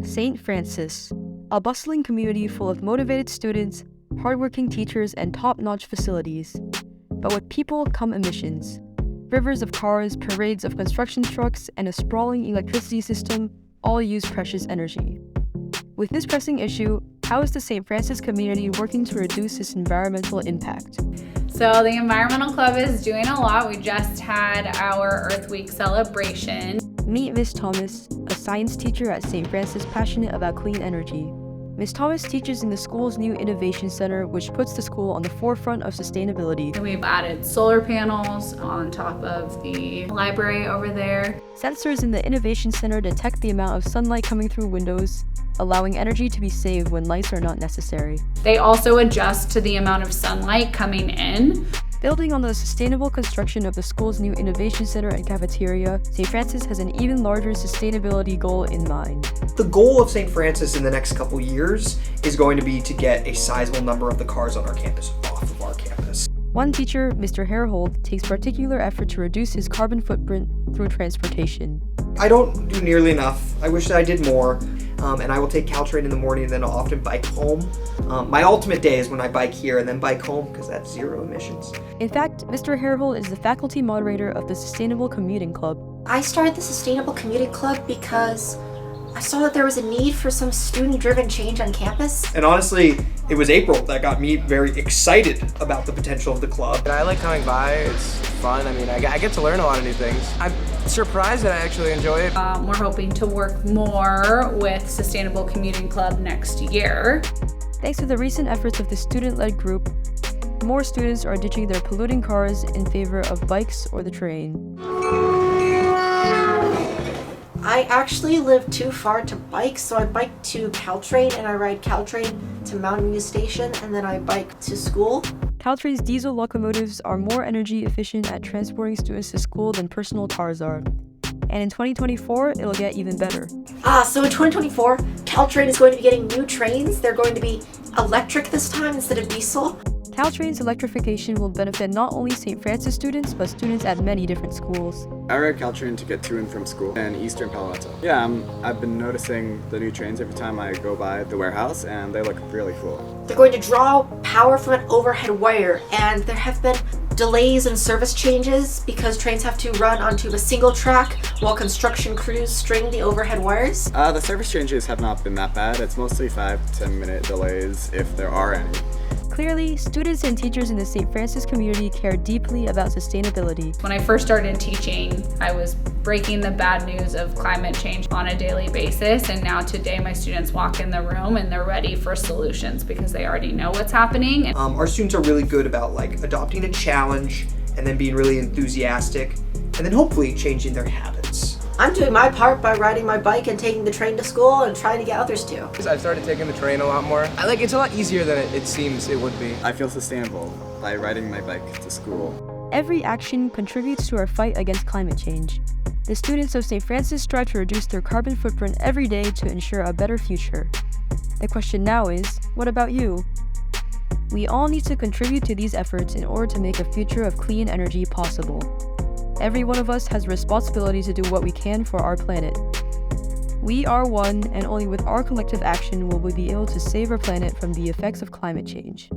St. Francis, a bustling community full of motivated students, hardworking teachers, and top-notch facilities. But with people come emissions. Rivers of cars, parades of construction trucks, and a sprawling electricity system all use precious energy. With this pressing issue, how is the St. Francis community working to reduce its environmental impact? So the Environmental Club is doing a lot. We just had our Earth Week celebration. Meet Ms. Thomas, a science teacher at St. Francis passionate about clean energy. Ms. Thomas teaches in the school's new Innovation Center, which puts the school on the forefront of sustainability. And we've added solar panels on top of the library over there. Sensors in the Innovation Center detect the amount of sunlight coming through windows, allowing energy to be saved when lights are not necessary. They also adjust to the amount of sunlight coming in. Building on the sustainable construction of the school's new Innovation Center and cafeteria, St. Francis has an even larger sustainability goal in mind. The goal of St. Francis in the next couple years is going to be to get a sizable number of the cars on our campus off of our campus. One teacher, Mr. Herhold, takes particular effort to reduce his carbon footprint through transportation. I don't do nearly enough. I wish that I did more. And I will take Caltrain in the morning and then I'll often bike home. My ultimate day is when I bike here and then bike home because that's zero emissions. In fact, Mr. Herhold is the faculty moderator of the Sustainable Commuting Club. I started the Sustainable Commuting Club because I saw that there was a need for some student-driven change on campus. And honestly, it was April that got me very excited about the potential of the club. I like coming by, it's fun. I mean, I get to learn a lot of new things. I'm surprised that I actually enjoy it. We're hoping to work more with Sustainable Commuting Club next year. Thanks to the recent efforts of the student-led group, more students are ditching their polluting cars in favor of bikes or the train. I actually live too far to bike, so I bike to Caltrain and I ride Caltrain to Mountain View Station and then I bike to school. Caltrain's diesel locomotives are more energy efficient at transporting students to school than personal cars are. And in 2024, it'll get even better. So in 2024, Caltrain is going to be getting new trains. They're going to be electric this time instead of diesel. Caltrain's electrification will benefit not only St. Francis students, but students at many different schools. I ride Caltrain to get to and from school in Eastern Palo Alto. Yeah, I've been noticing the new trains every time I go by the warehouse, and they look really cool. They're going to draw power from an overhead wire, and there have been delays and service changes because trains have to run onto a single track while construction crews string the overhead wires. The service changes have not been that bad. It's mostly 5 to 10 minute delays if there are any. Clearly, students and teachers in the St. Francis community care deeply about sustainability. When I first started teaching, I was breaking the bad news of climate change on a daily basis, and now today my students walk in the room and they're ready for solutions because they already know what's happening. Our students are really good about adopting a challenge and then being really enthusiastic and then hopefully changing their habits. I'm doing my part by riding my bike and taking the train to school and trying to get others to. I've started taking the train a lot more. It's a lot easier than it seems it would be. I feel sustainable by riding my bike to school. Every action contributes to our fight against climate change. The students of St. Francis strive to reduce their carbon footprint every day to ensure a better future. The question now is, what about you? We all need to contribute to these efforts in order to make a future of clean energy possible. Every one of us has a responsibility to do what we can for our planet. We are one, and only with our collective action will we be able to save our planet from the effects of climate change.